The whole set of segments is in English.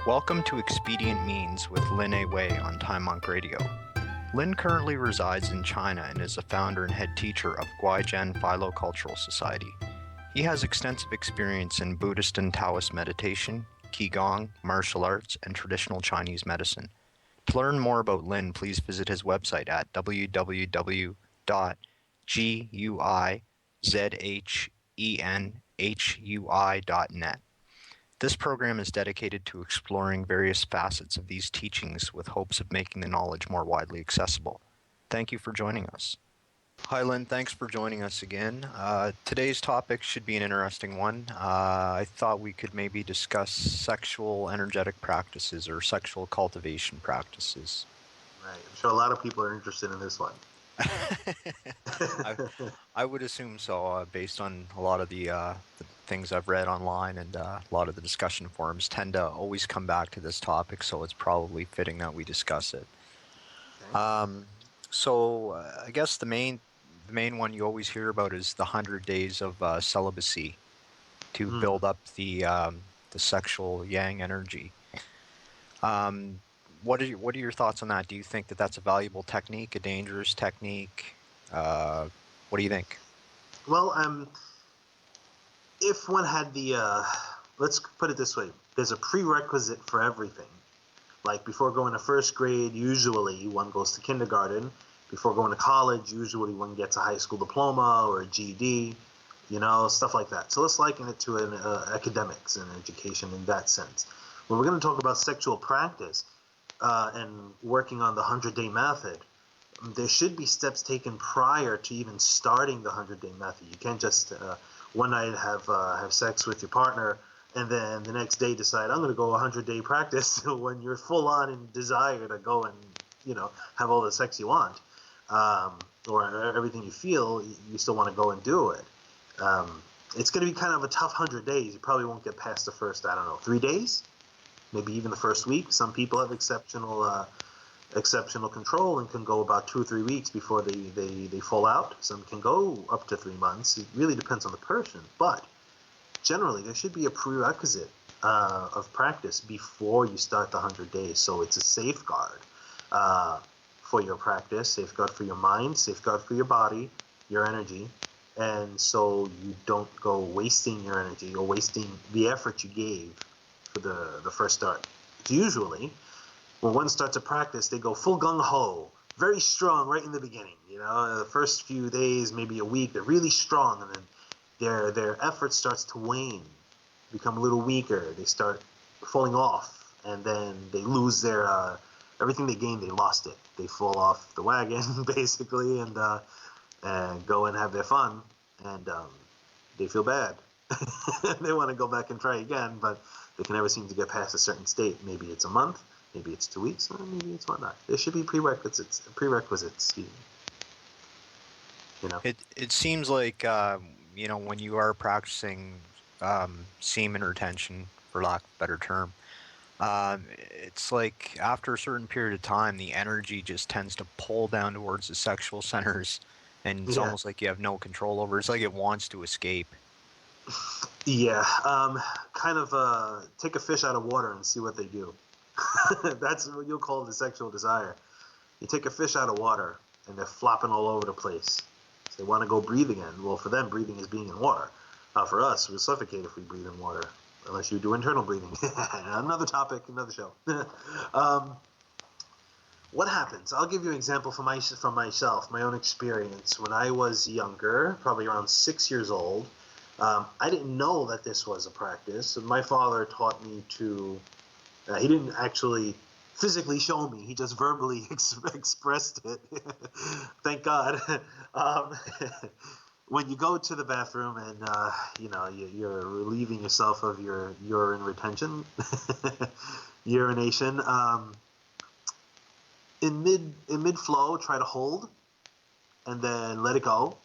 Welcome to Expedient Means with Lin A. Wei on Time Monk Radio. Lin currently resides in China and is a founder and head teacher of Guizhen Philo-Cultural Society. He has extensive experience in Buddhist and Taoist meditation, Qigong, martial arts, and traditional Chinese medicine. To learn more about Lin, please visit his website at www.guizhenhui.net. This program is dedicated to exploring various facets of these teachings with hopes of making the knowledge more widely accessible. Thank you for joining us. Hi, Lin. Thanks for joining us again. Today's topic should be an interesting one. I thought we could maybe discuss sexual energetic practices or sexual cultivation practices. Right. I'm sure a lot of people are interested in this one. I would assume so, based on a lot of the things I've read online, and a lot of the discussion forums tend to always come back to this topic, so it's probably fitting that we discuss it. Okay. I guess the main one you always hear about is the 100 days of celibacy to build up the sexual yang energy. What are your thoughts on that? Do you think that that's a valuable technique, a dangerous technique? What do you think? Well, if one had let's put it this way, there's a prerequisite for everything. Like before going to first grade, usually one goes to kindergarten. Before going to college, usually one gets a high school diploma or a GED, stuff like that. So let's liken it to an academics and education in that sense. When we're going to talk about sexual practice and working on the 100-day method, there should be steps taken prior to even starting the 100-day method. You can't just one night have sex with your partner and then the next day decide I'm going to go 100-day practice when you're full on in desire to go and have all the sex you want, or everything you feel. You still want to go and do it. It's going to be kind of a tough 100 days. You probably won't get past the first 3 days, maybe even the first week. Some people have exceptional control and can go about 2 or 3 weeks before they fall out. Some can go up to 3 months. It really depends on the person. But generally, there should be a prerequisite of practice before you start the 100 days. So it's a safeguard for your practice, safeguard for your mind, safeguard for your body, your energy. And so you don't go wasting your energy or wasting the effort you gave for the first start. Usually, when one starts a practice, they go full gung-ho, very strong right in the beginning. The first few days, maybe a week, they're really strong, and then their effort starts to wane, become a little weaker. They start falling off, and then they lose their everything they gained. They lost it. They fall off the wagon basically, and go and have their fun, and they feel bad. They want to go back and try again, but they can never seem to get past a certain state. Maybe it's a month. Maybe it's 2 weeks, or maybe it's whatnot. There should be prerequisites. It seems like when you are practicing semen retention, for lack of a better term, it's like after a certain period of time, the energy just tends to pull down towards the sexual centers, and it's almost like you have no control over it. It's like it wants to escape. Yeah, kind of take a fish out of water and see what they do. That's what you'll call the sexual desire. You take a fish out of water and they're flopping all over the place. So they want to go breathe again. Well, for them, breathing is being in water. For us, we'll suffocate if we breathe in water, unless you do internal breathing. Another topic, another show. What happens? I'll give you an example from myself, my own experience. When I was younger, probably around 6 years old, I didn't know that this was a practice. My father taught me to... he didn't actually physically show me. He just verbally expressed it. Thank God. When you go to the bathroom and you're relieving yourself of your urine retention, urination, in mid flow, try to hold, and then let it go,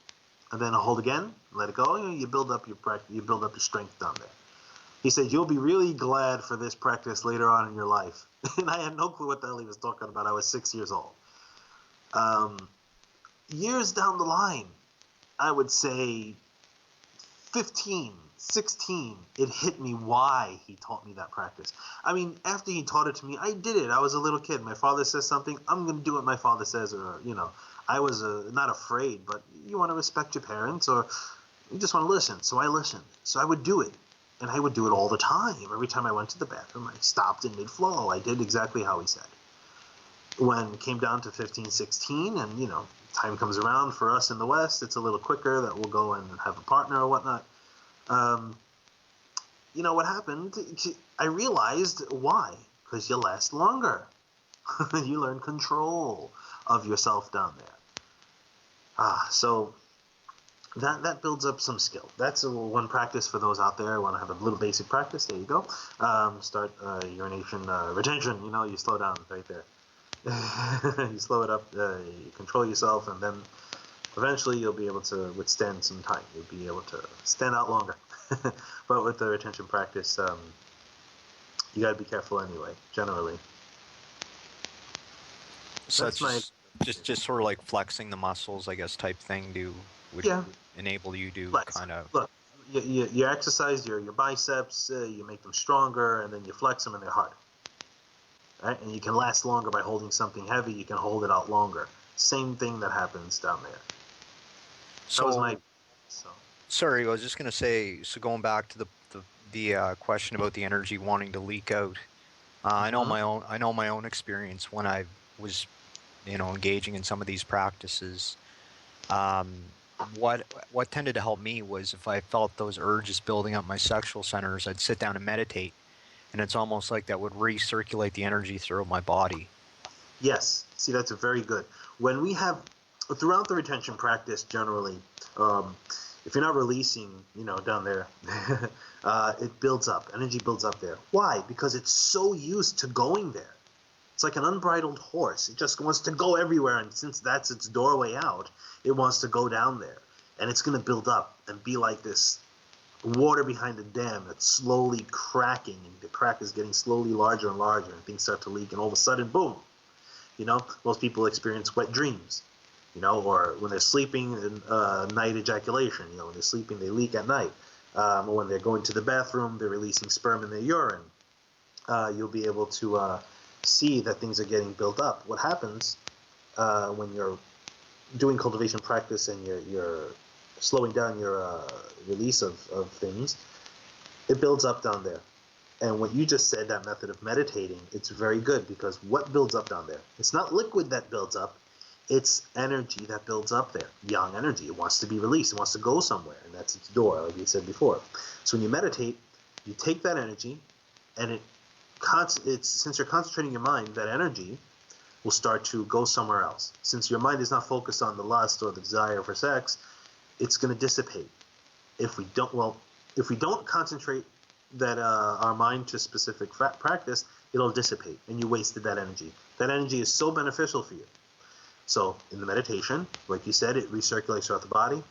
and then hold again, let it go. You build up your strength down there. He said, you'll be really glad for this practice later on in your life. And I had no clue what the hell he was talking about. I was 6 years old. Years down the line, I would say 15, 16, it hit me why he taught me that practice. I mean, after he taught it to me, I did it. I was a little kid. My father says something, I'm going to do what my father says, or, I was not afraid, but you want to respect your parents, or you just want to listen. So I listened. So I would do it. And I would do it all the time. Every time I went to the bathroom, I stopped in mid-flow. I did exactly how he said. When it came down to 15, 16, and, time comes around for us in the West, it's a little quicker that we'll go and have a partner or whatnot. What happened? I realized why. Because you last longer. You learn control of yourself down there. So that builds up some skill. That's one practice for those out there who want to have a little basic practice. There you go. Start urination retention. You slow down right there. You slow it up, you control yourself, and then eventually you'll be able to withstand some time. You'll be able to stand out longer. But with the retention practice, you got to be careful anyway, generally. So that's just sort of like flexing the muscles, I guess, type thing would enable you to flex. Kind of... Look, you exercise your biceps, you make them stronger, and then you flex them and they're hard. Right? And you can last longer by holding something heavy. You can hold it out longer. Same thing that happens down there. So, that was my... Sorry, I was just going to say, so going back to the question about the energy wanting to leak out, I know my own experience when I was, engaging in some of these practices. What tended to help me was if I felt those urges building up my sexual centers, I'd sit down and meditate, and it's almost like that would recirculate the energy throughout my body. Yes, see, that's very good. When we have throughout the retention practice, generally, if you're not releasing, down there, it builds up. Energy builds up there. Why? Because it's so used to going there. It's like an unbridled horse. It just wants to go everywhere, and since that's its doorway out, it wants to go down there. And it's going to build up and be like this water behind a dam that's slowly cracking, and the crack is getting slowly larger and larger, and things start to leak, and all of a sudden, boom. Most people experience wet dreams. Or when they're sleeping, night ejaculation. When they're sleeping, they leak at night. Or when they're going to the bathroom, they're releasing sperm in their urine. You'll be able to see that things are getting built up. What happens when you're doing cultivation practice and you're slowing down your release of things, it builds up down there. And what you just said, that method of meditating, it's very good, because what builds up down there? It's not liquid that builds up. It's energy that builds up there, yang energy. It wants to be released. It wants to go somewhere, and that's its door, like we said before. So when you meditate, you take that energy, and since you're concentrating your mind, that energy will start to go somewhere else. Since your mind is not focused on the lust or the desire for sex, it's going to dissipate. If we don't concentrate our mind to specific practice, it'll dissipate, and you wasted that energy. That energy is so beneficial for you. So in the meditation, like you said, it recirculates throughout the body.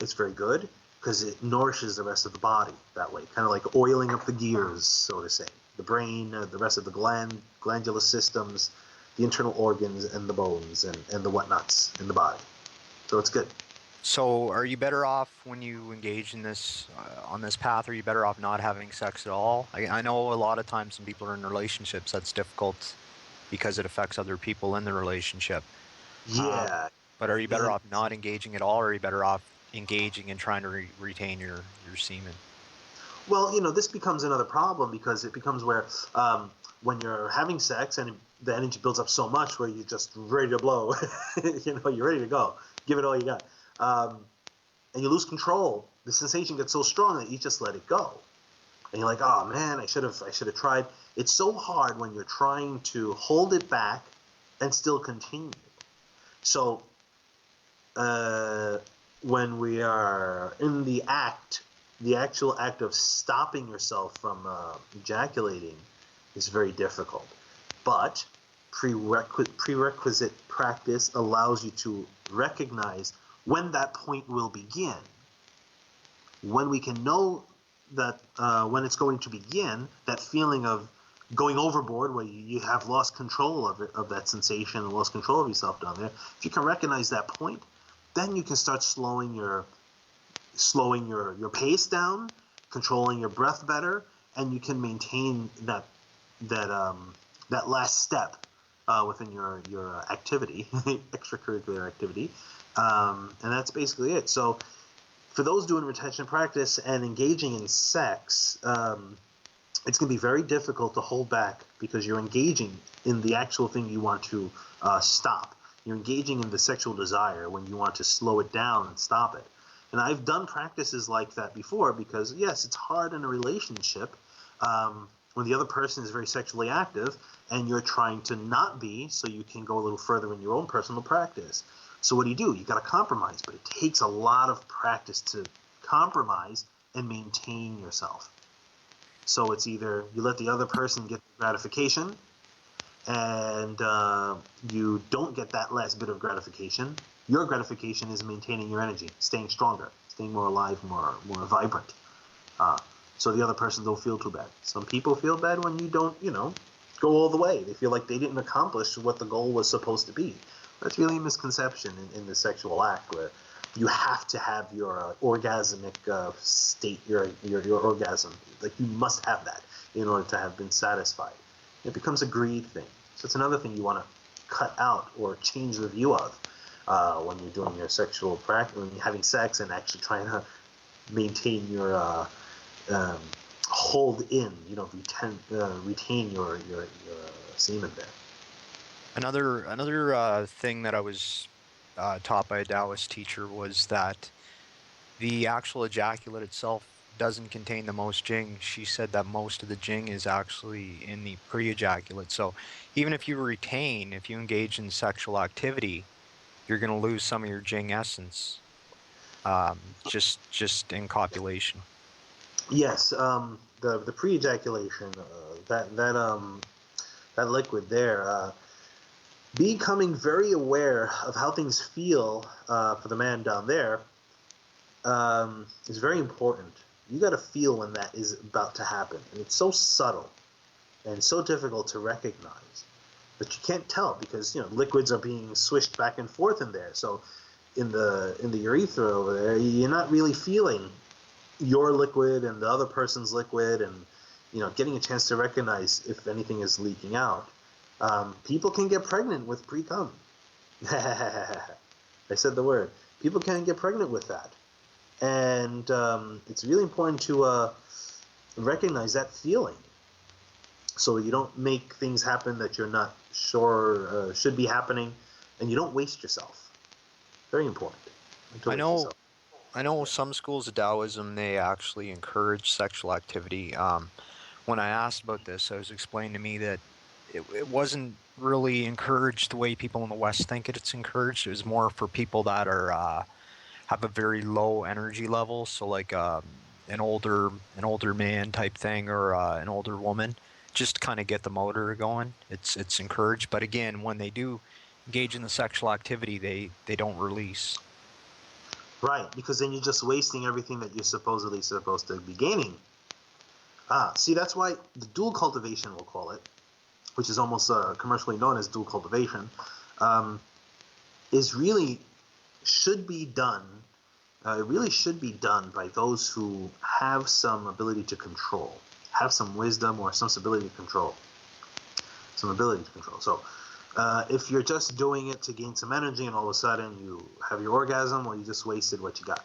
It's very good because it nourishes the rest of the body that way, kind of like oiling up the gears, so to say. The brain, the rest of the glandular systems, the internal organs, and the bones, and the whatnots in the body. So it's good. So are you better off when you engage in this, on this path, are you better off not having sex at all? I know a lot of times when people are in relationships, that's difficult because it affects other people in the relationship. Yeah. But are you better off not engaging at all, or are you better off engaging and trying to retain your semen? Well, this becomes another problem, because it becomes where when you're having sex and the energy builds up so much where you're just ready to blow, you're ready to go. Give it all you got. And you lose control. The sensation gets so strong that you just let it go. And you're like, oh man, I should have tried. It's so hard when you're trying to hold it back and still continue. So when we are in the actual act of stopping yourself from ejaculating is very difficult. But prerequisite practice allows you to recognize when that point will begin. When we can know that when it's going to begin, that feeling of going overboard where you have lost control of that sensation and lost control of yourself down there, if you can recognize that point, then you can start slowing your slowing your pace down, controlling your breath better, and you can maintain that last step within your activity, extracurricular activity, and that's basically it. So for those doing retention practice and engaging in sex, it's going to be very difficult to hold back because you're engaging in the actual thing you want to stop. You're engaging in the sexual desire when you want to slow it down and stop it. And I've done practices like that before because, yes, it's hard in a relationship when the other person is very sexually active and you're trying to not be so you can go a little further in your own personal practice. So what do? You got to compromise, but it takes a lot of practice to compromise and maintain yourself. So it's either you let the other person get the gratification and you don't get that last bit of gratification. Your gratification is maintaining your energy, staying stronger, staying more alive, more vibrant. So the other person don't feel too bad. Some people feel bad when you don't, go all the way. They feel like they didn't accomplish what the goal was supposed to be. That's really a misconception in the sexual act where you have to have your orgasmic state, your orgasm. Like you must have that in order to have been satisfied. It becomes a greed thing. So it's another thing you want to cut out or change the view of when you're doing your sexual practice, when you're having sex and actually trying to maintain your hold in, retain your semen there. Another thing that I was taught by a Taoist teacher was that the actual ejaculate itself doesn't contain the most jing. She said that most of the jing is actually in the pre-ejaculate. So even if you engage in sexual activity, you're going to lose some of your jing essence just in copulation. Yes, the pre-ejaculation, that liquid there, becoming very aware of how things feel for the man down there is very important. You got to feel when that is about to happen, and it's so subtle and so difficult to recognize that you can't tell because liquids are being swished back and forth in there. So in the urethra over there, you're not really feeling your liquid and the other person's liquid, and getting a chance to recognize if anything is leaking out. People can get pregnant with pre-cum. I said the word. People can get pregnant with that. And it's really important to recognize that feeling so you don't make things happen that you're not sure should be happening, and you don't waste yourself. Very important. I know some schools of Taoism, they actually encourage sexual activity. When I asked about this, I was explained to me that it wasn't really encouraged the way people in the West think it's encouraged. It was more for people that are have a very low energy level, so like an older man type thing or an older woman, just kind of get the motor going. It's encouraged, but again, when they do engage in the sexual activity, they don't release. Right, because then you're just wasting everything that you're supposedly supposed to be gaining. See, that's why the dual cultivation, we'll call it, which is almost commercially known as dual cultivation, is really should be done. It really should be done by those who have some ability to control, have some wisdom or some ability to control. So if you're just doing it to gain some energy and all of a sudden you have your orgasm, well, you just wasted what you got.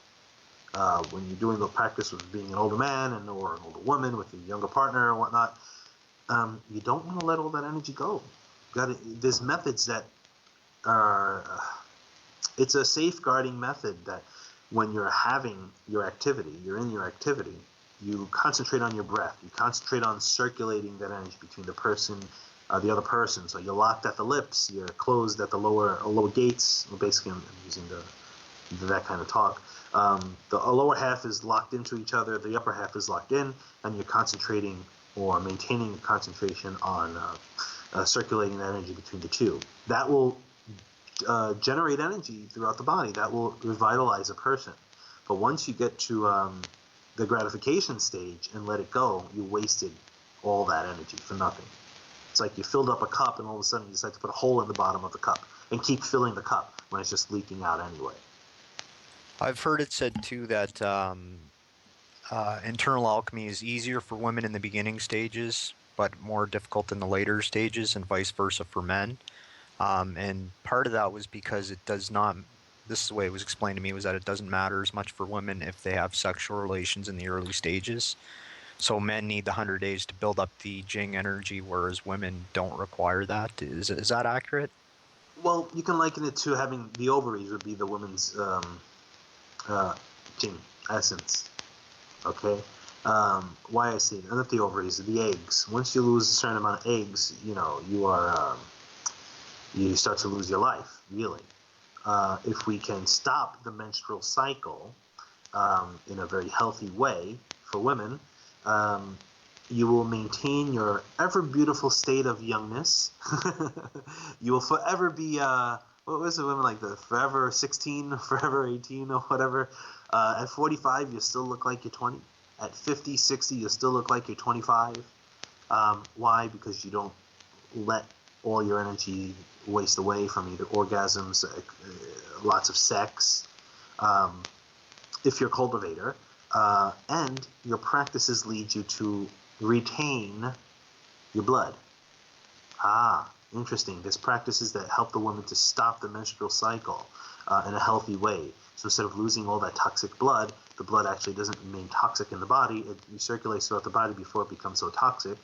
When you're doing the practice with being an older man or an older woman with a younger partner and whatnot, you don't want to let all that energy go. There's methods that are, it's a safeguarding method that when you're having your activity, you're in your activity, you concentrate on your breath. You concentrate on circulating that energy between the person, the other person. So you're locked at the lips, you're closed at the lower gates. Well, basically, I'm using that kind of talk. The lower half is locked into each other, the upper half is locked in, and you're concentrating or maintaining concentration on circulating that energy between the two. That will generate energy throughout the body. That will revitalize a person. But once you get to the gratification stage and let it go, you wasted all that energy for nothing. It's like you filled up a cup and all of a sudden you decide to put a hole in the bottom of the cup and keep filling the cup when it's just leaking out anyway. I've heard it said too that internal alchemy is easier for women in the beginning stages, but more difficult in the later stages, and vice versa for men. And part of that was because it does not. This is the way it was explained to me, was that it doesn't matter as much for women if they have sexual relations in the early stages. So men need the 100 days to build up the Jing energy, whereas women don't require that. Is that accurate? Well, you can liken it to having the ovaries would be the woman's uh, gene essence. Okay. Why I say not the ovaries, the eggs. Once you lose a certain amount of eggs, you are you start to lose your life. Really, if we can stop the menstrual cycle in a very healthy way for women, um, you will maintain your ever beautiful state of youngness. You will forever be what was the women like, the forever 16, forever 18, or whatever. At 45, you still look like you're 20. At 50, 60, you still look like you're 25. Why? Because you don't let all your energy waste away from either orgasms, lots of sex, um, if you're a cultivator, and your practices lead you to retain your blood. Ah, interesting. There's practices that help the woman to stop the menstrual cycle in a healthy way. So instead of losing all that toxic blood, the blood actually doesn't remain toxic in the body. It recirculates throughout the body before it becomes so toxic,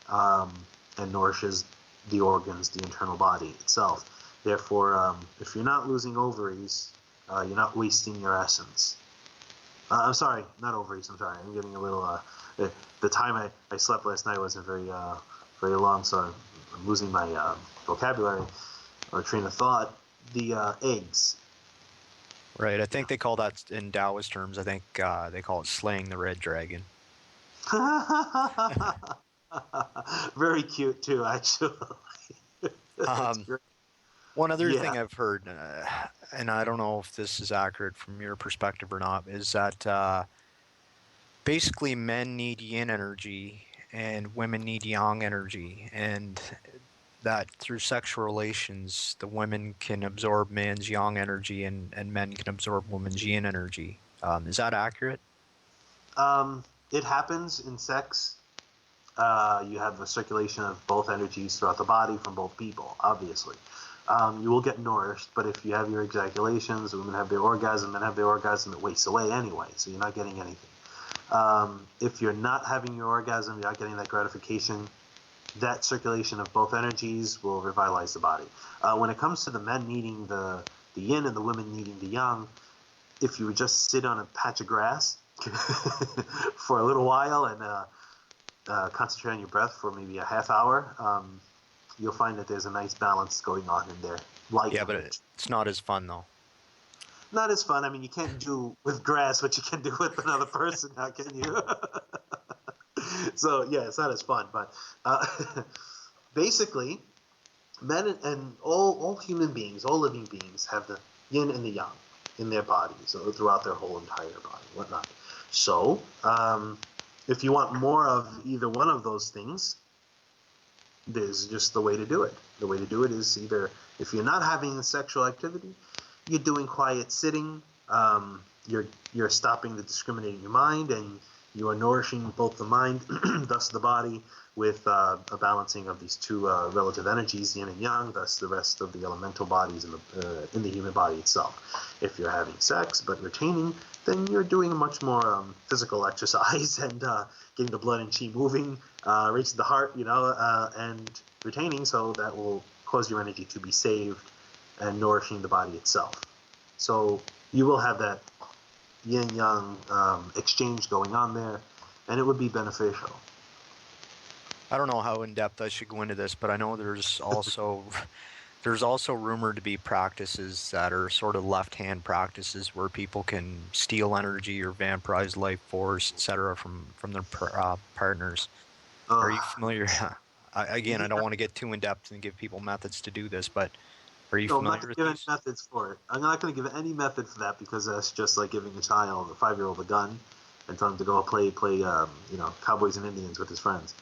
and nourishes the organs, the internal body itself. Therefore, if you're not losing ovaries, you're not wasting your essence. I'm sorry, not ovaries. I'm sorry. I'm getting a little. The time I slept last night wasn't very long, so I'm losing my vocabulary or train of thought. The eggs. Right. I think they call that in Taoist terms. I think they call it slaying the red dragon. Very cute too, actually. That's Um, great. One other Yeah. thing I've heard, and I don't know if this is accurate from your perspective or not, is that basically men need yin energy and women need yang energy, and that through sexual relations, the women can absorb man's yang energy and men can absorb women's yin energy. Is that accurate? It happens in sex. You have a circulation of both energies throughout the body from both people, obviously. You will get nourished, but if you have your ejaculations, women have their orgasm, men have their orgasm, it wastes away anyway, so you're not getting anything. If you're not having your orgasm, you're not getting that gratification, that circulation of both energies will revitalize the body. When it comes to the men needing the yin and the women needing the yang, if you would just sit on a patch of grass for a little while and concentrate on your breath for maybe a half hour, you'll find that there's a nice balance going on in there. Yeah, Liking but it. it's not as fun though. Not as fun. I mean, you can't do with grass what you can do with another person, now can you? So yeah, it's not as fun. But basically, men and all human beings, all living beings, have the yin and the yang in their bodies, or throughout their whole entire body, whatnot. So, if you want more of either one of those things, there's just the way to do it. The way to do it is either, if you're not having sexual activity, you're doing quiet sitting. You're stopping the discriminating your mind, and you are nourishing both the mind, thus the body, with a balancing of these two relative energies, yin and yang, thus the rest of the elemental bodies in the human body itself. If you're having sex but retaining, then you're doing a much more physical exercise and getting the blood and chi moving, racing the heart, and retaining, so that will cause your energy to be saved and nourishing the body itself. So you will have that yin yang exchange going on there, and it would be beneficial. I don't know how in depth I should go into this, but I know there's also rumored to be practices that are sort of left-hand practices where people can steal energy or vampirize life force, etc., from their partners. Are you familiar? Again, I don't Yeah, want to get too in depth and give people methods to do this, but are you no, I'm not familiar going to with give any these? methods for it. I'm not going to give any method for that, because that's just like giving a child, a 5-year-old, a gun and telling him to go play cowboys and Indians with his friends.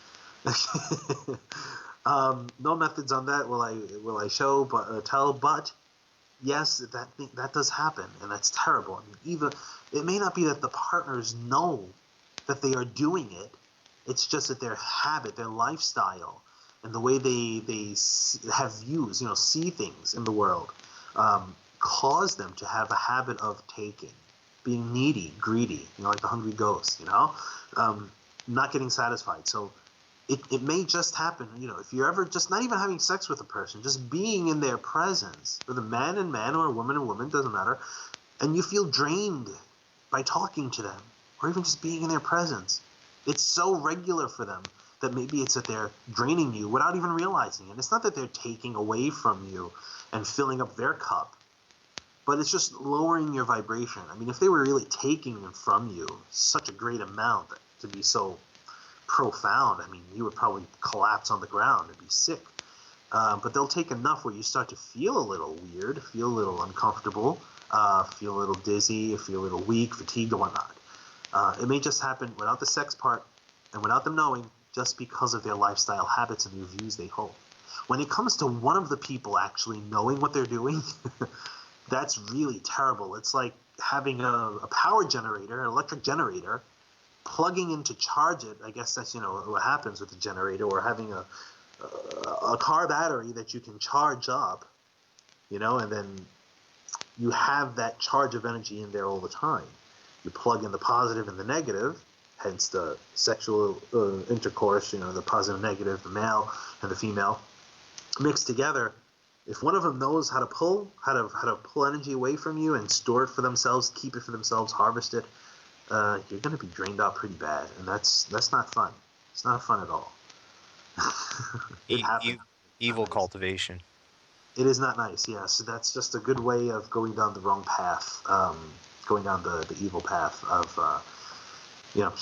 No methods on that will I show, but tell. But yes, that does happen, and that's terrible. I mean, even it may not be that the partners know that they are doing it. It's just that their habit, their lifestyle, and the way they have views, see things in the world, cause them to have a habit of taking, being needy, greedy, like the hungry ghost, not getting satisfied. So it may just happen, if you're ever just not even having sex with a person, just being in their presence, with a man and man or a woman and woman, doesn't matter, and you feel drained by talking to them or even just being in their presence. It's so regular for them that maybe it's that they're draining you without even realizing it. It's not that they're taking away from you and filling up their cup, but it's just lowering your vibration. I mean, if they were really taking from you such a great amount to be so profound, I mean, you would probably collapse on the ground and be sick. But they'll take enough where you start to feel a little weird, feel a little uncomfortable, feel a little dizzy, feel a little weak, fatigued, or whatnot. It may just happen without the sex part and without them knowing, just because of their lifestyle habits and the views they hold. When it comes to one of the people actually knowing what they're doing, that's really terrible. It's like having a power generator, an electric generator, plugging in to charge it. I guess that's what happens with the generator, or having a car battery that you can charge up, and then you have that charge of energy in there all the time. You plug in the positive and the negative, hence the sexual intercourse, the positive and negative, the male and the female mixed together. If one of them knows how to pull energy away from you and store it for themselves, keep it for themselves, harvest it, you're going to be drained out pretty bad, and that's not fun. It's not fun at all. It happens. Evil cultivation. It is not nice. Yes, so that's just a good way of going down the wrong path, going down the evil path of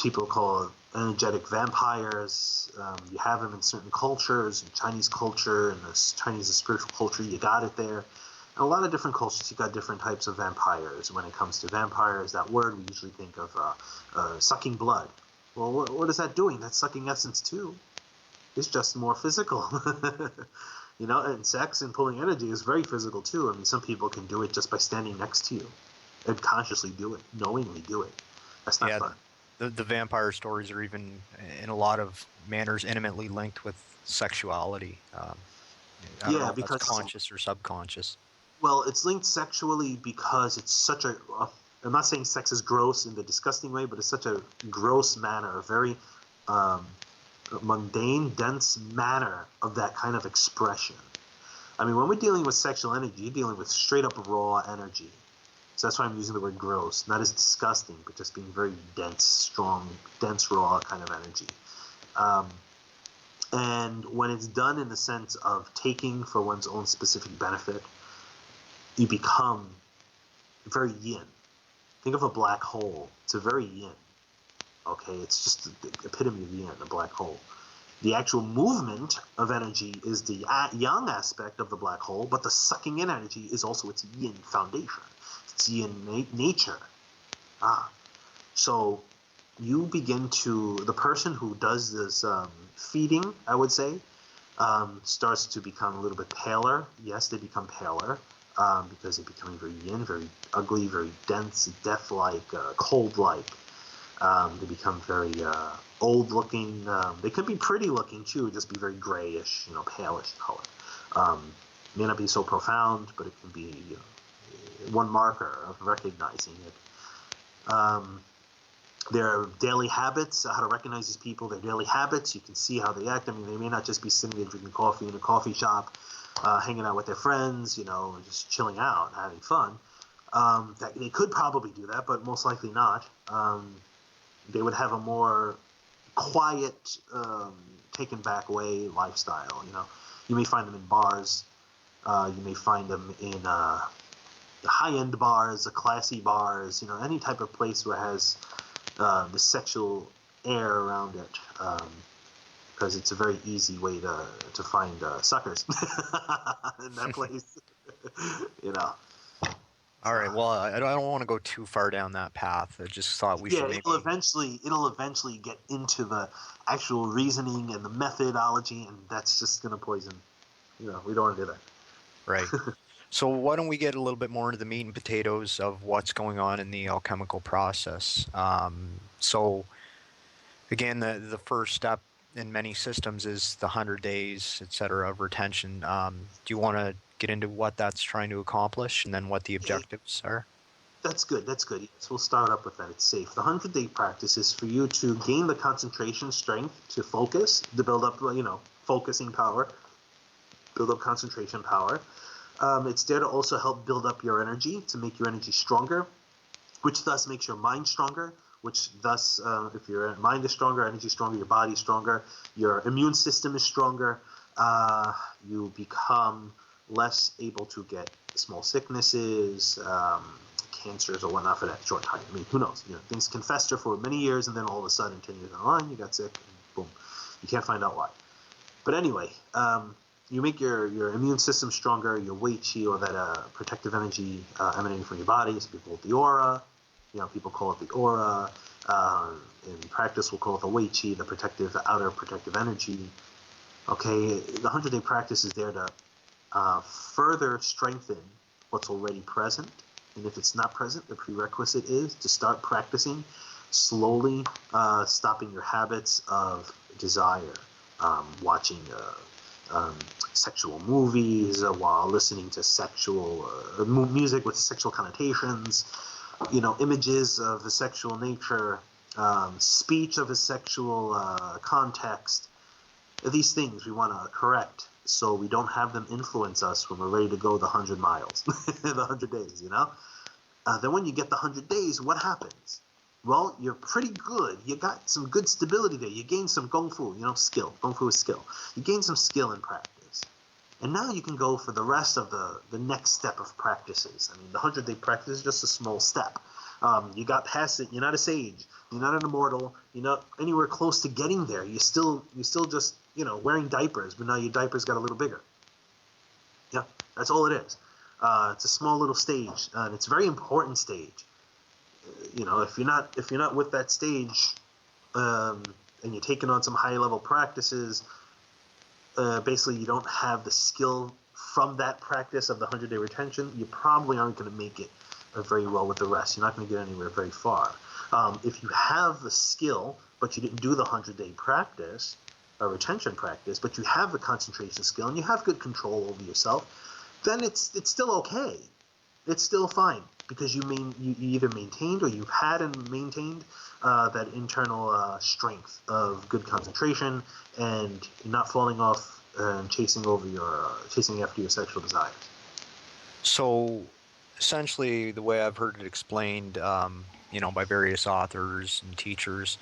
people call it energetic vampires. You have them in certain cultures, in Chinese culture, and the Chinese spiritual culture. You got it there. In a lot of different cultures, you got different types of vampires. When it comes to vampires, that word, we usually think of sucking blood. Well, what is that doing? That's sucking essence too. It's just more physical. And sex and pulling energy is very physical too. I mean, some people can do it just by standing next to you and consciously do it, knowingly do it. That's not fun. The vampire stories are even, in a lot of manners, intimately linked with sexuality. I don't know if because that's conscious or subconscious. Well, it's linked sexually because it's such a. I'm not saying sex is gross in the disgusting way, but it's such a gross manner, a very mundane, dense manner of that kind of expression. I mean, when we're dealing with sexual energy, you're dealing with straight up raw energy. So that's why I'm using the word gross. Not as disgusting, but just being very dense, strong, dense, raw kind of energy. And when it's done in the sense of taking for one's own specific benefit, you become very yin. Think of a black hole. It's a very yin. Okay, it's just the epitome of yin, a black hole. The actual movement of energy is the yang aspect of the black hole, but the sucking in energy is also its yin foundation. It's yin nature. So you begin to, the person who does this feeding, I would say, starts to become a little bit paler. Yes, they become paler because they're becoming very yin, very ugly, very dense, death-like, cold-like. They become very old-looking. They could be pretty-looking too, just be very grayish, palish color. May not be so profound, but it can be one marker of recognizing it. Their daily habits, how to recognize these people, their daily habits, you can see how they act. I mean, they may not just be sitting there drinking coffee in a coffee shop, hanging out with their friends, just chilling out, having fun. They could probably do that, but most likely not. They would have a more quiet, taken back way lifestyle. You may find them in bars. You may find them in high-end bars, classy bars. Any type of place where it has the sexual air around it, because it's a very easy way to find suckers in that place. All right. Well, I don't want to go too far down that path. I just thought we should maybe. It'll eventually get into the actual reasoning and the methodology, and that's just going to poison. We don't want to do that. Right. So why don't we get a little bit more into the meat and potatoes of what's going on in the alchemical process? So again, the first step in many systems is the 100 days, et cetera, of retention. Do you want to get into what that's trying to accomplish and then what the Yeah, objectives are? that's good. That's good. Yes, we'll start up with that. It's safe. The 100-day practice is for you to gain the concentration strength to focus, to build up, focusing power, build up concentration power. It's there to also help build up your energy, to make your energy stronger, which thus makes your mind stronger, which thus, if your mind is stronger, energy is stronger, your body is stronger, your immune system is stronger, you become less able to get small sicknesses, cancers or whatnot for that short time. I mean, who knows? Things can fester for many years, and then all of a sudden, 10 years down the line, you got sick, and boom. You can't find out why. But anyway, you make your immune system stronger, your Wei Qi, or that protective energy emanating from your body. Some people call it the aura. People call it the aura. In practice, we'll call it the Wei Qi, the outer protective energy. Okay, the 100-day practice is there to further strengthen what's already present. And if it's not present, the prerequisite is to start practicing slowly, stopping your habits of desire, watching sexual movies while listening to sexual music with sexual connotations, images of a sexual nature, speech of a sexual context. These things we want to correct so we don't have them influence us when we're ready to go the 100 miles, the 100 days, Then when you get the 100 days, what happens? Well, you're pretty good. You got some good stability there. You gain some Kung Fu, skill. Kung Fu is skill. You gain some skill in practice. And now you can go for the rest of the next step of practices. I mean, the 100-day practice is just a small step. You got past it. You're not a sage. You're not an immortal. You're not anywhere close to getting there. You're still just, wearing diapers, but now your diapers got a little bigger. Yeah, that's all it is. It's a small little stage, and it's a very important stage. If you're not with that stage, and you're taking on some high level practices, basically you don't have the skill from that practice of the 100-day retention. You probably aren't going to make it very well with the rest. You're not going to get anywhere very far. If you have the skill, but you didn't do the 100-day practice, retention practice, but you have the concentration skill and you have good control over yourself, then it's still okay. It's still fine because you either maintained or you've had and maintained that internal strength of good concentration, and you're not falling off and chasing after your sexual desires. So essentially, the way I've heard it explained, by various authors and teachers,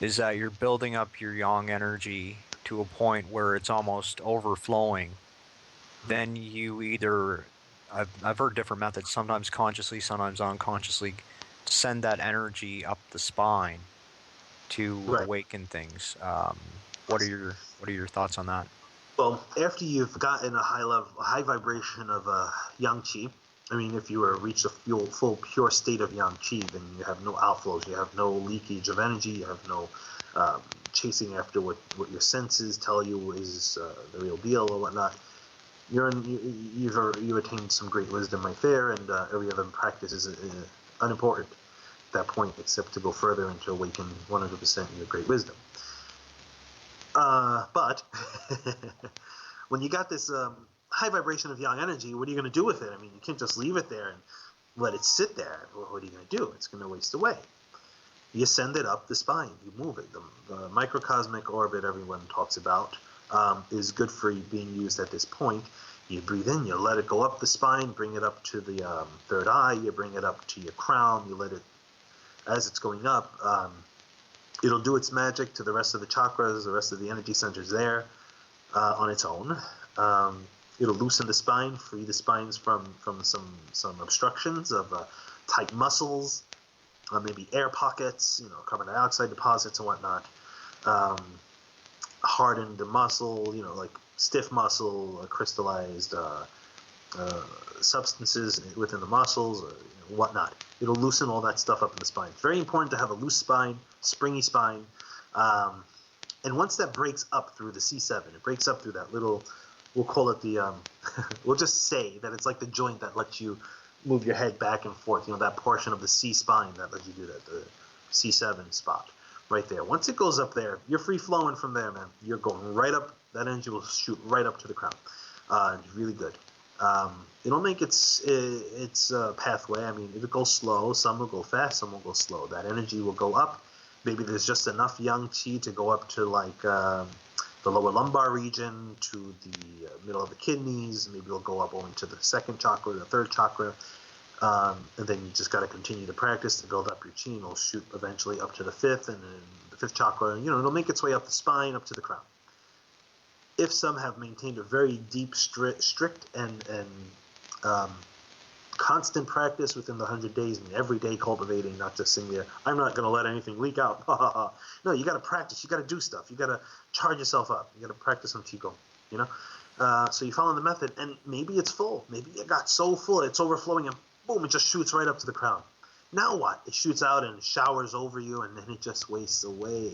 is that you're building up your yang energy to a point where it's almost overflowing. Then you either, I've heard different methods, sometimes consciously, sometimes unconsciously, send that energy up the spine to Right. awaken things. What are your thoughts on that? Well, after you've gotten a high vibration of yang qi, I mean, if you reach a full pure state of yang qi, then you have no outflows, you have no leakage of energy, you have no chasing after what your senses tell you is the real deal or whatnot. You've attained some great wisdom right there, and every other practice is unimportant at that point, except to go further and to awaken 100% your great wisdom. But when you got this high vibration of yang energy, what are you going to do with it? I mean, you can't just leave it there and let it sit there. What are you going to do? It's going to waste away. You send it up the spine. You move it. The microcosmic orbit everyone talks about is good for being used at this point. You breathe in, you let it go up the spine, bring it up to the third eye, you bring it up to your crown, you let it, as it's going up, it'll do its magic to the rest of the chakras, the rest of the energy centers there on its own. It'll loosen the spine, free the spines from some obstructions of tight muscles, maybe air pockets, carbon dioxide deposits and whatnot. Harden the muscle, like stiff muscle, crystallized substances within the muscles, or whatnot. It'll loosen all that stuff up in the spine. It's very important to have a loose spine, springy spine. And once that breaks up through the C7, it breaks up through that little we'll call it the we'll just say that it's like the joint that lets you move your head back and forth. You know, that portion of the C spine that lets you do that, the C7 spot right there. Once it goes up there, you're free flowing from there, man. You're going right up. That energy will shoot right up to the crown. It's really good. It'll make its pathway. I mean, it'll go slow. Some will go fast. Some will go slow. That energy will go up. Maybe there's just enough yang qi to go up to like the lower lumbar region, to the middle of the kidneys. Maybe it'll go up only to the second chakra, the third chakra. And then you just got to continue to practice to build up your chi. And it'll shoot eventually up to the fifth, and then the fifth chakra. You know, it'll make its way up the spine, up to the crown. If some have maintained a very deep, strict, and constant practice within the 100 days, I mean, every day cultivating, not just sitting there, I'm not going to let anything leak out. No, you got to practice. You got to do stuff. You got to charge yourself up. You got to practice some Qigong, you know? So you follow the method, and maybe it's full. Maybe it got so full, it's overflowing, and boom, it just shoots right up to the crown. Now what? It shoots out and showers over you, and then it just wastes away.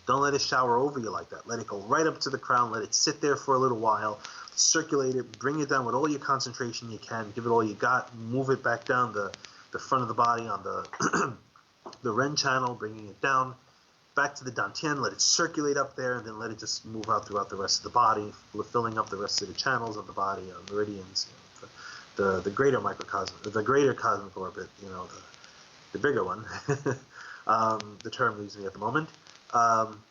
Don't let it shower over you like that. Let it go right up to the crown. Let it sit there for a little while. Circulate it. Bring it down with all your concentration you can. Give it all you got. Move it back down the front of the body on the the Ren channel, bringing it down back to the Dantian. Let it circulate up there, and then let it just move out throughout the rest of the body, filling up the rest of the channels of the body, meridians. You know, the greater microcosm, the greater cosmic orbit. You know, the bigger one. The term leaves me at the moment.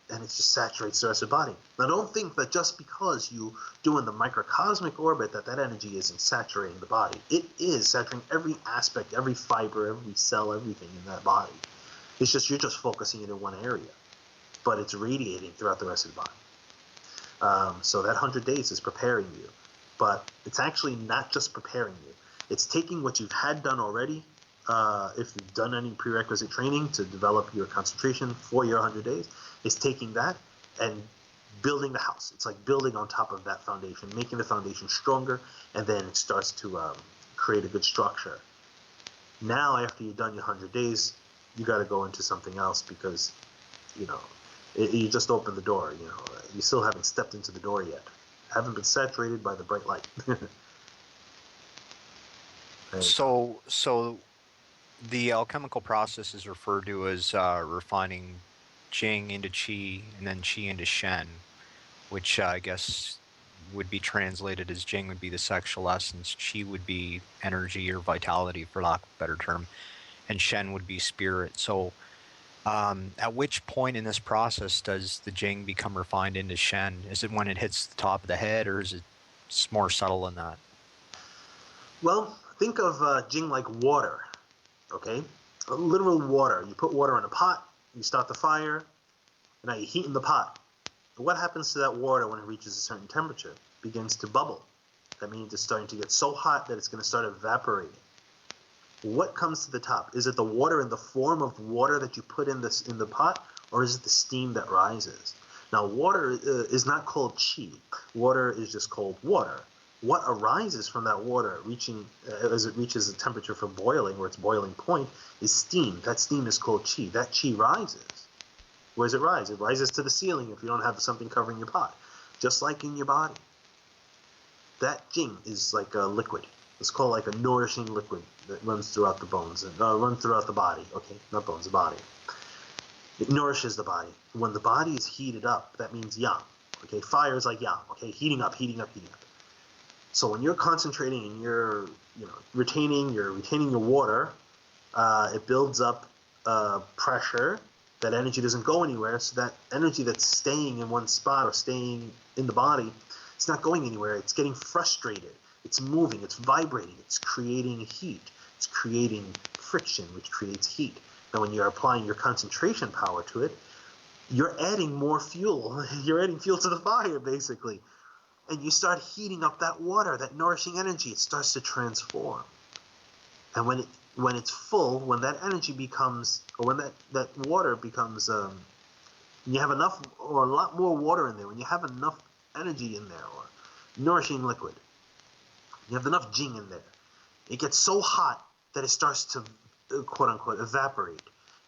And it just saturates the rest of the body. Now, don't think that just because you do in the microcosmic orbit that energy isn't saturating the body. It is saturating every aspect, every fiber, every cell, everything in that body. It's just you're just focusing it in one area, but it's radiating throughout the rest of the body. So that 100 days is preparing you, but it's actually not just preparing you. It's taking what you've had done already. If you've done any prerequisite training to develop your concentration for your 100 days, it's taking that and building the house. It's like building on top of that foundation, making the foundation stronger, and then it starts to create a good structure. Now, after you've done your 100 days, you got to go into something else because, you know, you just opened the door. You know, you still haven't stepped into the door yet. Haven't been saturated by the bright light. So the alchemical process is referred to as refining Jing into Qi and then Qi into Shen, which I guess would be translated as Jing would be the sexual essence, Qi would be energy or vitality, for lack of a better term, and Shen would be spirit. So at which point in this process does the Jing become refined into Shen? Is it when it hits the top of the head, or is it more subtle than that? Well, think of Jing like water. Okay, literal water. You put water in a pot, you start the fire, and now you're heating the pot. And what happens to that water when it reaches a certain temperature? It begins to bubble. That means it's starting to get so hot that it's going to start evaporating. What comes to the top? Is it the water in the form of water that you put in the pot, or is it the steam that rises? Now, water is not called qi. Water is just called water. What arises from that water as it reaches the temperature for boiling, or its boiling point, is steam. That steam is called qi. That qi rises. Where does it rise? It rises to the ceiling if you don't have something covering your pot. Just like in your body. That jing is like a liquid. It's called like a nourishing liquid that runs throughout the bones, and runs throughout the body. Okay, not bones, the body. It nourishes the body. When the body is heated up, that means yang. Okay, fire is like yang. Okay, heating up, heating up, heating up. So when you're concentrating and you're retaining your water, it builds up pressure. That energy doesn't go anywhere. So that energy that's staying in one spot or staying in the body, it's not going anywhere. It's getting frustrated. It's moving. It's vibrating. It's creating heat. It's creating friction, which creates heat. Now, when you're applying your concentration power to it, you're adding more fuel. You're adding fuel to the fire, basically. And you start heating up that water, that nourishing energy. It starts to transform. And when it's full, when that energy becomes, or when that water becomes, you have enough or a lot more water in there, when you have enough energy in there, or nourishing liquid, you have enough jing in there, it gets so hot that it starts to, quote unquote, evaporate,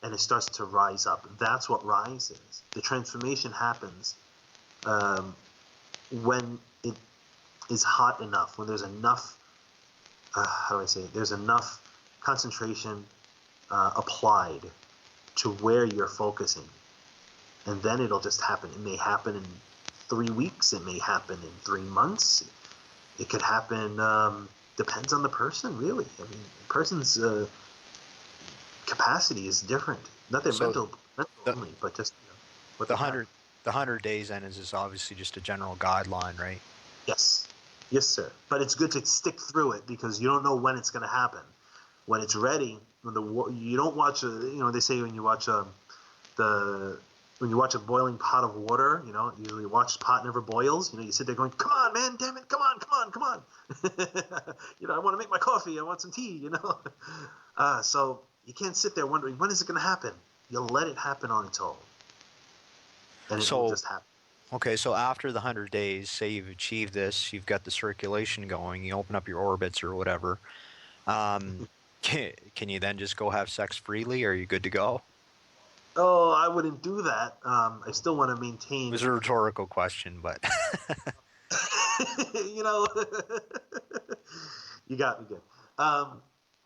and it starts to rise up. That's what rises. The transformation happens when is hot enough, when there's enough, how do I say it? There's enough concentration applied to where you're focusing, and then it'll just happen. It may happen in 3 weeks. It may happen in 3 months. It could happen. Depends on the person, really. I mean, the person's capacity is different. Not their mental only, but just what the they have. 100 days then is obviously just a general guideline, right? Yes, yes, sir. But it's good to stick through it because you don't know when it's going to happen. When it's ready, you don't watch. They say when you watch when you watch a boiling pot of water, usually you watch the pot never boils. You sit there going, "Come on, man, damn it, come on, come on, come on." I want to make my coffee. I want some tea. So you can't sit there wondering when is it going to happen. You'll let it happen on its own, and it will just happen. Okay, so after the 100 days, say you've achieved this, you've got the circulation going, you open up your orbits or whatever. Can you then just go have sex freely? Or are you good to go? Oh, I wouldn't do that. I still want to maintain. It was a rhetorical question, but you got me good.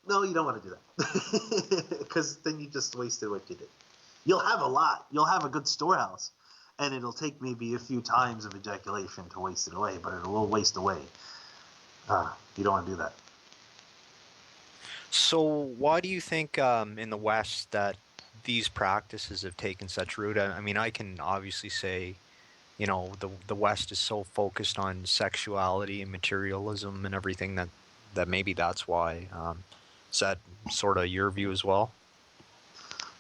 No, you don't want to do that because then you just wasted what you did. You'll have a lot. You'll have a good storehouse, and it'll take maybe a few times of ejaculation to waste it away, but it will waste away. You don't want to do that. So why do you think in the West that these practices have taken such root? I mean, I can obviously say, the West is so focused on sexuality and materialism and everything that maybe that's why. Is that sort of your view as well?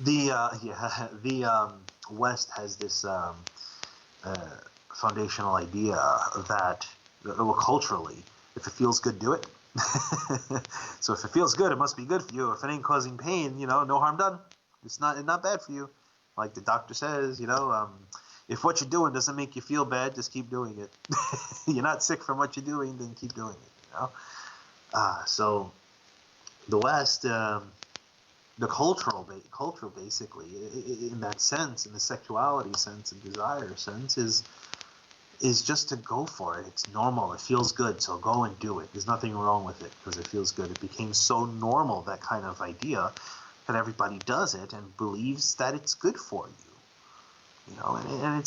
The West has this foundational idea that, culturally, if it feels good, do it. So if it feels good, it must be good for you. If it ain't causing pain, no harm done. It's not bad for you. Like the doctor says, if what you're doing doesn't make you feel bad, just keep doing it. You're not sick from what you're doing, then keep doing it. So the West, the cultural basically, in that sense, in the sexuality sense and desire sense, is just to go for it. It's normal. It feels good, so go and do it. There's nothing wrong with it because it feels good. It became so normal, that kind of idea, that everybody does it and believes that it's good for you. And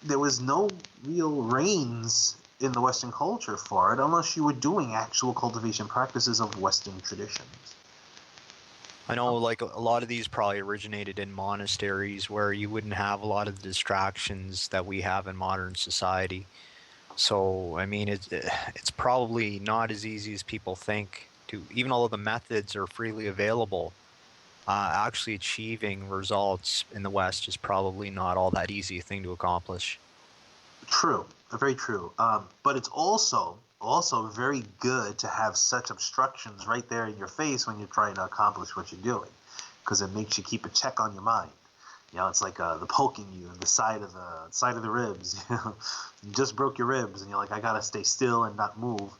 there was no real reins in the Western culture for it unless you were doing actual cultivation practices of Western traditions. I know, like, a lot of these probably originated in monasteries where you wouldn't have a lot of the distractions that we have in modern society. So, I mean, it's probably not as easy as people think to, even although the methods are freely available, actually achieving results in the West is probably not all that easy a thing to accomplish. True, very true. But it's also very good to have such obstructions right there in your face when you're trying to accomplish what you're doing, because it makes you keep a check on your mind. It's like the poking you in the side of the ribs. You just broke your ribs, and you're like, I gotta stay still and not move.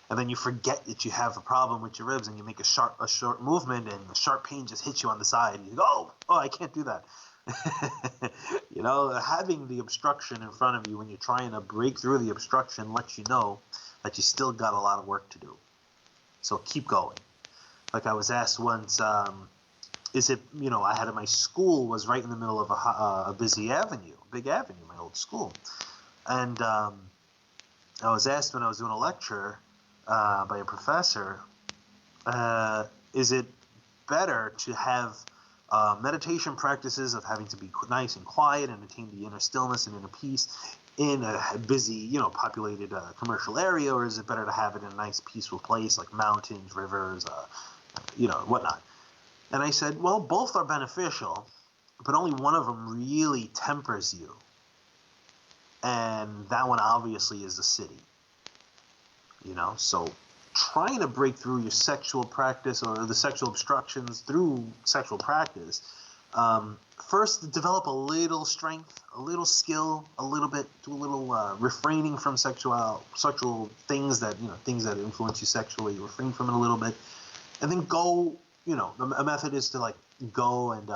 And then you forget that you have a problem with your ribs, and you make a short movement, and the sharp pain just hits you on the side. And you go, oh, I can't do that. Having the obstruction in front of you when you're trying to break through the obstruction lets you know that you still got a lot of work to do. So keep going. Like I was asked once, I had my school was right in the middle of a busy avenue, big avenue, my old school. And I was asked when I was doing a lecture by a professor, is it better to have meditation practices of having to be nice and quiet and attain the inner stillness and inner peace in a busy, populated commercial area, or is it better to have it in a nice, peaceful place like mountains, rivers, whatnot? And I said, well, both are beneficial, but only one of them really tempers you. And that one obviously is the city. So trying to break through your sexual practice or the sexual obstructions through sexual practice, first develop a little strength, a little skill, a little bit, do a little refraining from sexual things that influence you sexually. Refrain from it a little bit, and then go. A method is to go and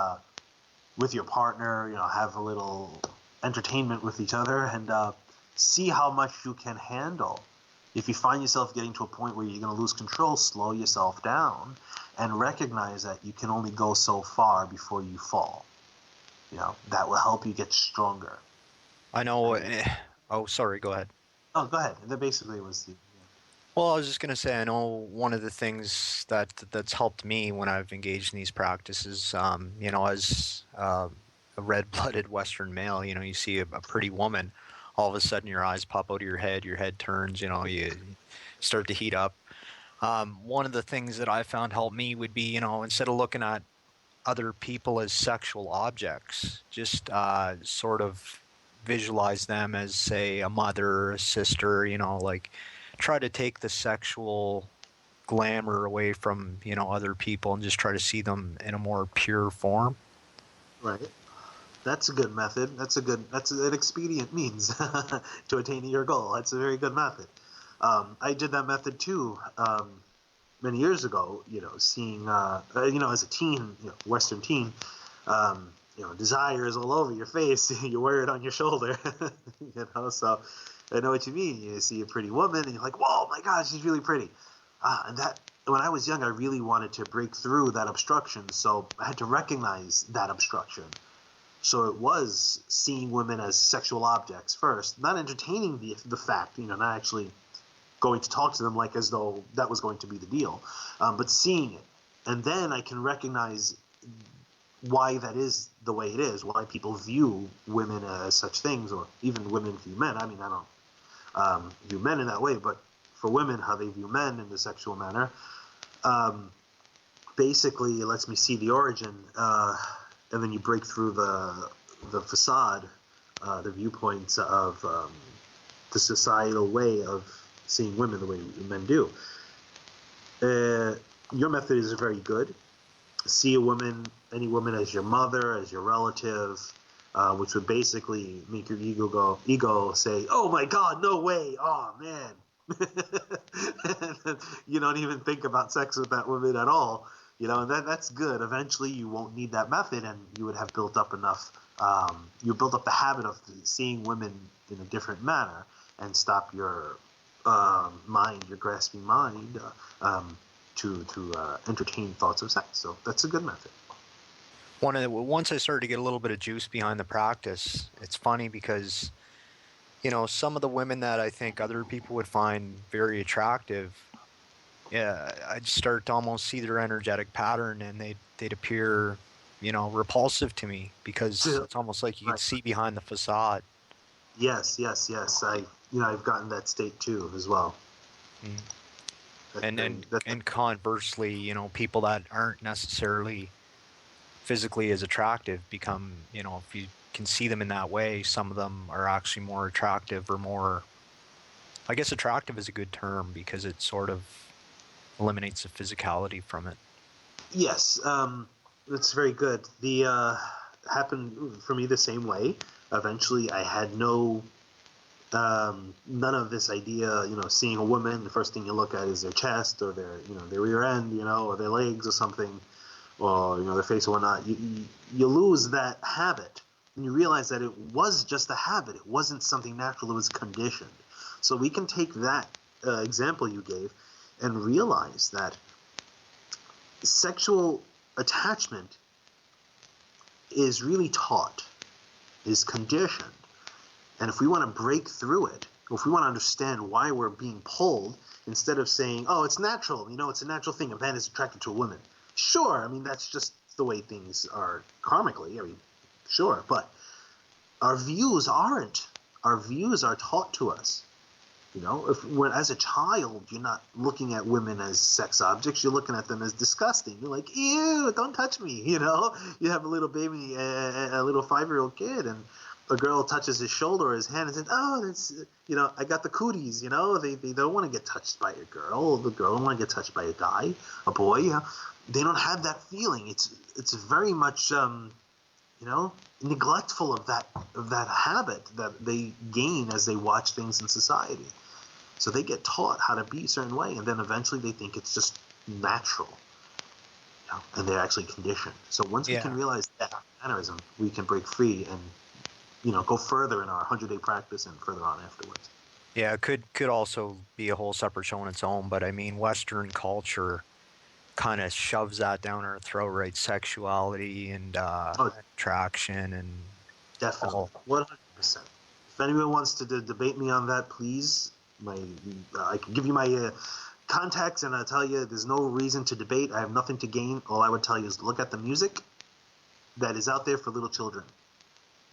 with your partner, have a little entertainment with each other and see how much you can handle. If you find yourself getting to a point where you're going to lose control, slow yourself down and recognize that you can only go so far before you fall. That will help you get stronger. I know. Oh, sorry. Go ahead. Oh, go ahead. That basically was the. Well, I was just going to say, I know one of the things that's helped me when I've engaged in these practices, as a red-blooded Western male, you see a pretty woman, all of a sudden your eyes pop out of your head turns, you start to heat up. One of the things that I found helped me would be, instead of looking at other people as sexual objects, just sort of visualize them as, say, a mother, a sister, like try to take the sexual glamour away from, other people and just try to see them in a more pure form. Right. That's a good method. That's an expedient means to attaining your goal. That's a very good method. I did that method too many years ago. Seeing as a teen, Western teen, desire is all over your face. You wear it on your shoulder. So I know what you mean. You see a pretty woman and you're like, whoa, my God, she's really pretty. And that when I was young, I really wanted to break through that obstruction. So I had to recognize that obstruction. So it was seeing women as sexual objects first, not entertaining the fact, not actually going to talk to them like as though that was going to be the deal, but seeing it. And then I can recognize why that is the way it is, why people view women as such things, or even women view men. I mean, I don't view men in that way, but for women, how they view men in the sexual manner, basically it lets me see the origin, and then you break through the facade, the viewpoints of the societal way of seeing women the way men do. Your method is very good. See any woman as your mother, as your relative, which would basically make your ego say, "Oh my God, no way! Oh man!" You don't even think about sex with that woman at all. And that's good. Eventually, you won't need that method, and you would have built up enough. You built up the habit of seeing women in a different manner, and stop your mind, your grasping mind, to entertain thoughts of sex. So that's a good method. Once I started to get a little bit of juice behind the practice, it's funny because some of the women that I think other people would find very attractive, yeah, I'd start to almost see their energetic pattern, and they'd appear, repulsive to me because it's almost like you could Right. see behind the facade. Yes. I've gotten that state too as well. Mm. That, And and and that, and conversely, people that aren't necessarily physically as attractive become, if you can see them in that way, some of them are actually more attractive, or more, I guess attractive is a good term because it sort of eliminates the physicality from it. yes, that's very good. The happened for me the same way. Eventually, I had none of this idea. Seeing a woman, the first thing you look at is their chest, or their rear end, or their legs or something, or their face or whatnot. You lose that habit, and you realize that it was just a habit. It wasn't something natural. It was conditioned. So we can take that example you gave and realize that sexual attachment is really taught, is conditioned. And if we want to break through it, if we want to understand why we're being pulled, instead of saying, oh, it's natural, it's a natural thing, a man is attracted to a woman. Sure, I mean, that's just the way things are karmically. I mean, sure, but our views aren't. Our views are taught to us. As a child, you're not looking at women as sex objects. You're looking at them as disgusting. You're like, ew, don't touch me. You have a little baby, a little 5-year-old kid, and a girl touches his shoulder or his hand and says, oh, that's, I got the cooties. They don't want to get touched by a girl. The girl don't want to get touched by a guy, a boy. They don't have that feeling. It's very much neglectful of that habit that they gain as they watch things in society. So they get taught how to be a certain way, and then eventually they think it's just natural, and they're actually conditioned. So once we can realize that mannerism, we can break free and go further in our 100-day practice and further on afterwards. Yeah, it could also be a whole separate show on its own, but I mean, Western culture kind of shoves that down our throat, right? Sexuality and Oh, attraction and definitely, all. 100%. If anyone wants to debate me on that, please, my I can give you my contacts, and I'll tell you there's no reason to debate. I have nothing to gain. All I would tell you is look at the music that is out there for little children.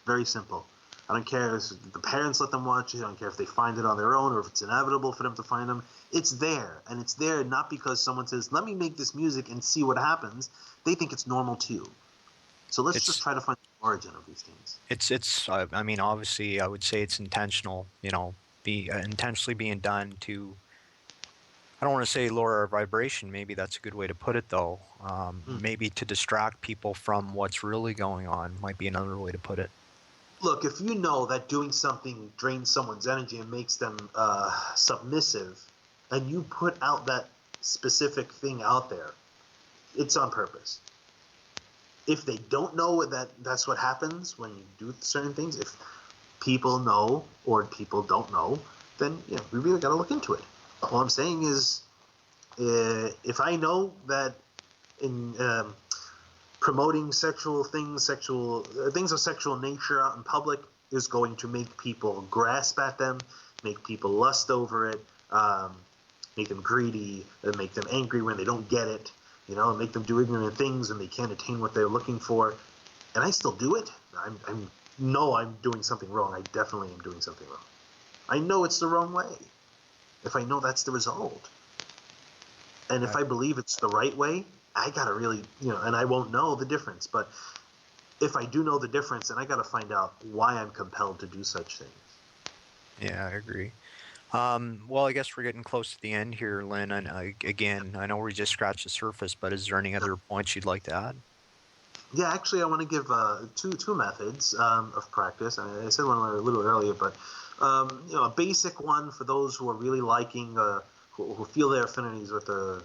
Very simple. I don't care if the parents let them watch it. I don't care if they find it on their own or if it's inevitable for them to find them. It's there, and it's there not because someone says, "Let me make this music and see what happens." They think it's normal too. So let's just It's try to find the origin of these things. it's. I mean, obviously, I would say it's intentional. You know, be intentionally being done to. I don't want to say lower our vibration. Maybe that's a good way to put it, though. Hmm. Maybe to distract people from what's really going on might be another way to put it. Look, if you know that doing something drains someone's energy and makes them submissive, and you put out that specific thing out there, it's on purpose. If they don't know that that's what happens when you do certain things, if people know or people don't know, then we really got to look into it. All I'm saying is, if I know that in promoting sexual things, sexual things of sexual nature out in public is going to make people grasp at them, make people lust over it, make them greedy, make them angry when they don't get it, make them do ignorant things when they can't attain what they're looking for, and I still do it. I'm doing something wrong. I definitely am doing something wrong. I know it's the wrong way. If I know that's the result, and if Uh, I believe it's the right way, I gotta really, and I won't know the difference. But if I do know the difference, then I gotta find out why I'm compelled to do such things. yeah, I agree. Well, I guess we're getting close to the end here, Lynn. And again, I know we just scratched the surface, but is there any other points you'd like to add? Yeah, actually, I want to give two methods of practice. I said one a little earlier, but a basic one for those who are really liking, who feel their affinities with the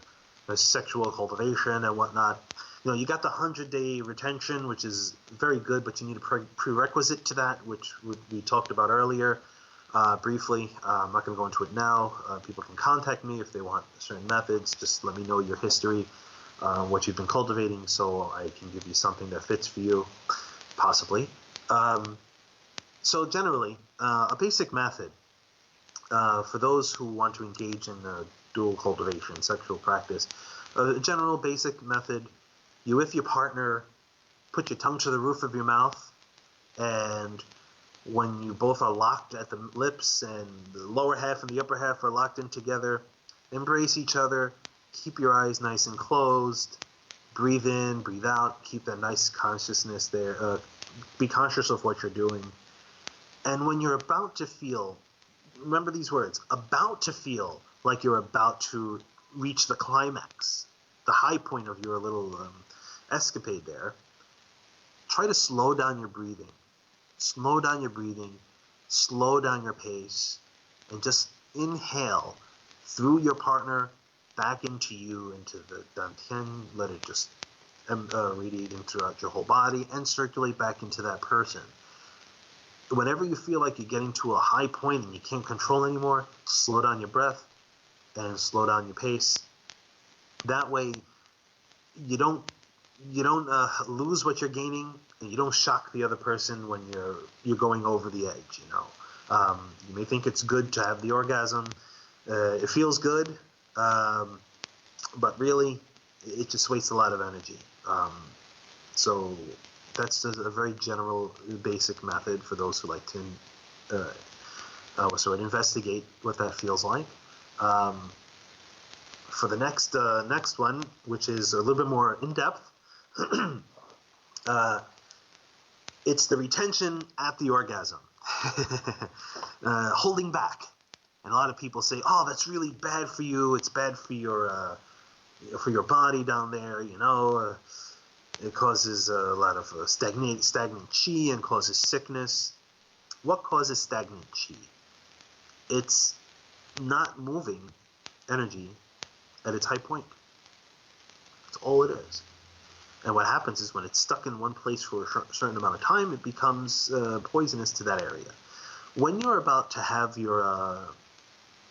sexual cultivation and whatnot. You got the 100-day retention, which is very good, but you need a prerequisite to that, which we talked about earlier briefly. I'm not going to go into it now. People can contact me if they want certain methods. Just let me know your history, what you've been cultivating, so I can give you something that fits for you, possibly. So generally, a basic method for those who want to engage in dual cultivation, sexual practice, a general basic method, you with your partner put your tongue to the roof of your mouth, and when you both are locked at the lips and the lower half and the upper half are locked in together, embrace each other, keep your eyes nice and closed, breathe in, breathe out, keep that nice consciousness there, be conscious of what you're doing. And when you're about to feel, remember these words, about to feel like you're about to reach the climax, the high point of your little escapade there, try to slow down your breathing. Slow down your breathing, slow down your pace, and just inhale through your partner back into you, into the dantian. Let it just radiate in throughout your whole body and circulate back into that person. Whenever you feel like you're getting to a high point and you can't control anymore, slow down your breath and slow down your pace. That way, you don't lose what you're gaining, and you don't shock the other person when you're going over the edge. You may think it's good to have the orgasm. It feels good, but really, it just wastes a lot of energy. So that's just a very general, basic method for those who like to investigate what that feels like. For the next one, which is a little bit more in depth, it's the retention at the orgasm, holding back. And a lot of people say, "Oh, that's really bad for you. It's bad for your body down there. It causes a lot of stagnant chi and causes sickness." What causes stagnant chi? It's not moving energy at its high point. That's all it is. And what happens is when it's stuck in one place for a certain amount of time, it becomes poisonous to that area. When you're about to have your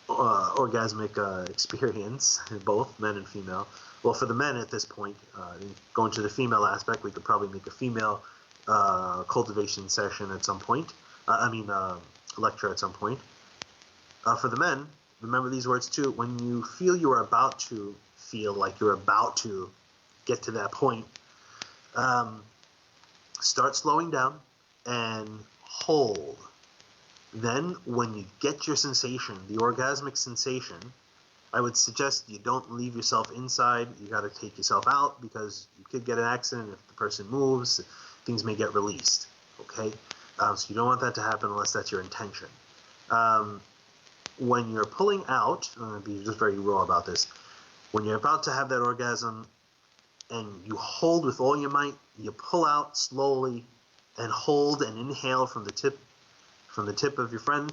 orgasmic experience, both men and female. Well, for the men at this point, going to the female aspect, we could probably make a female cultivation session at some point. Lecture at some point. For the men, remember these words too. When you feel you are about to feel like you're about to get to that point, start slowing down and hold. Then, when you get your sensation, the orgasmic sensation, I would suggest you don't leave yourself inside. You got to take yourself out because you could get an accident if the person moves. Things may get released. Okay, so you don't want that to happen unless that's your intention. When you're pulling out, I'm going to be just very raw about this. When you're about to have that orgasm and you hold with all your might, you pull out slowly and hold and inhale from the tip of your friend.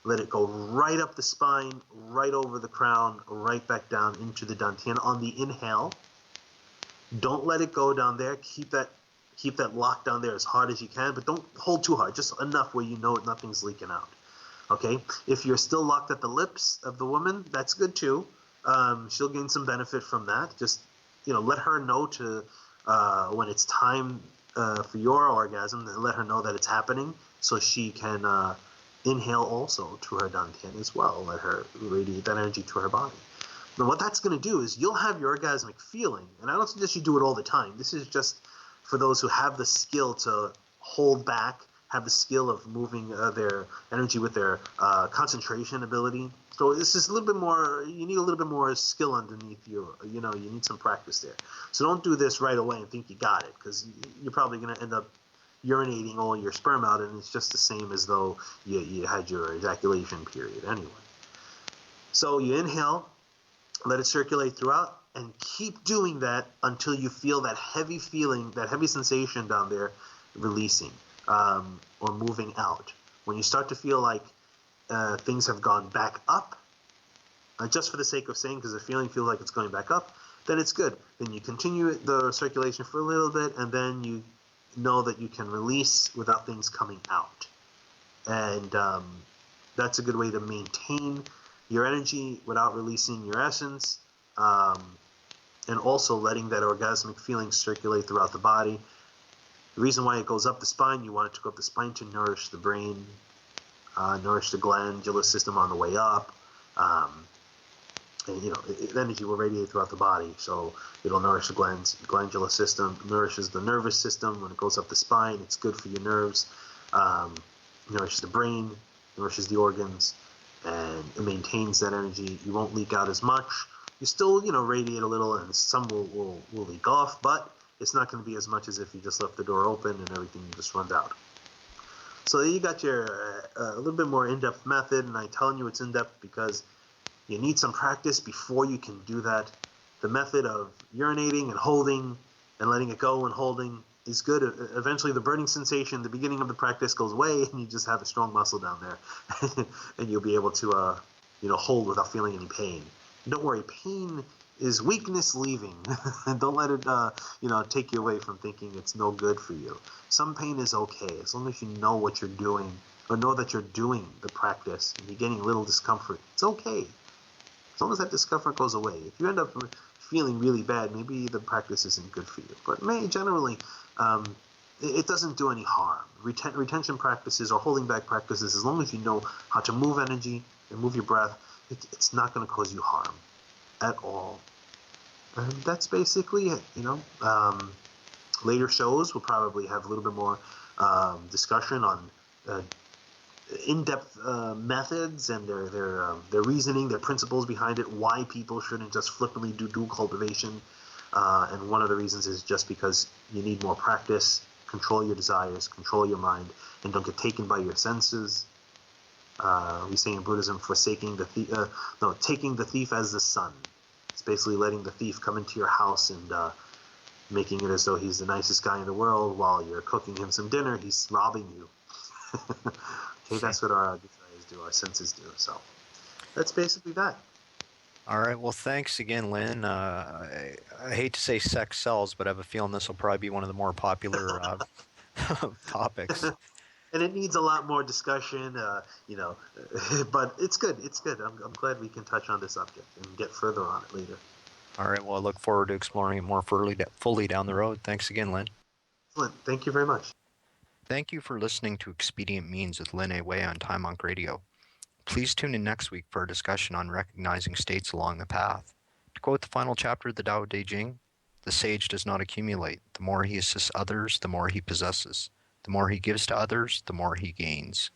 Let it go right up the spine, right over the crown, right back down into the dantian on the inhale. Don't let it go down there. Keep that locked down there as hard as you can, but don't hold too hard, just enough where you know nothing's leaking out. Okay? If you're still locked at the lips of the woman, that's good too. She'll gain some benefit from that. Just, let her know to when it's time for your orgasm, let her know that it's happening so she can inhale also to her dantian as well. Let her radiate that energy to her body. Now, what that's going to do is you'll have your orgasmic feeling, and I don't suggest you do it all the time. This is just for those who have the skill to hold back, have the skill of moving their energy with their concentration ability. So this is a little bit more, you need a little bit more skill underneath you. You need some practice there. So don't do this right away and think you got it, because you're probably going to end up urinating all your sperm out, and it's just the same as though you had your ejaculation period anyway. So you inhale, let it circulate throughout, and keep doing that until you feel that heavy feeling, that heavy sensation down there releasing or moving out. When you start to feel like things have gone back up, just for the sake of saying, because the feeling feels like it's going back up, then it's good. Then you continue the circulation for a little bit, and then you know that you can release without things coming out. And that's a good way to maintain your energy without releasing your essence, and also letting that orgasmic feeling circulate throughout the body. The reason why it goes up the spine, you want it to go up the spine to nourish the brain, nourish the glandular system on the way up. And energy will radiate throughout the body, so it'll nourish the glandular system, nourishes the nervous system. When it goes up the spine, it's good for your nerves, nourishes the brain, nourishes the organs, and it maintains that energy. You won't leak out as much. You still, radiate a little, and some will leak off, but it's not going to be as much as if you just left the door open and everything just runs out. So you got your a little bit more in-depth method, and I'm telling you it's in-depth because you need some practice before you can do that. The method of urinating and holding and letting it go and holding is good. Eventually the burning sensation, the beginning of the practice goes away, and you just have a strong muscle down there. And you'll be able to hold without feeling any pain. And don't worry, pain is weakness leaving. Don't let it take you away from thinking it's no good for you. Some pain is okay as long as you know what you're doing, or know that you're doing the practice and you're getting a little discomfort. It's okay. As long as that discomfort goes away. If you end up feeling really bad, maybe the practice isn't good for you. But generally, it doesn't do any harm. Retention practices or holding back practices, as long as you know how to move energy and move your breath, it's not going to cause you harm at all. And that's basically it. Later shows will probably have a little bit more discussion on in-depth methods and their reasoning, their principles behind it, why people shouldn't just flippantly do dual cultivation. And one of the reasons is just because you need more practice, control your desires, control your mind, and don't get taken by your senses. We say in Buddhism, taking the thief as the son. It's basically letting the thief come into your house and making it as though he's the nicest guy in the world while you're cooking him some dinner. He's robbing you. Okay, that's what our desires do, our senses do. So that's basically that. All right. Well, thanks again, Lynn. I hate to say sex sells, but I have a feeling this will probably be one of the more popular topics. and it needs a lot more discussion, but it's good. It's good. I'm glad we can touch on this subject and get further on it later. All right. Well, I look forward to exploring it more fully down the road. Thanks again, Lynn. Excellent. Thank you very much. Thank you for listening to Expedient Means with Lynn A. Way on Time Monk Radio. Please tune in next week for a discussion on recognizing states along the path. To quote the final chapter of the Tao Te Ching, the sage does not accumulate. The more he assists others, the more he possesses. The more he gives to others, the more he gains.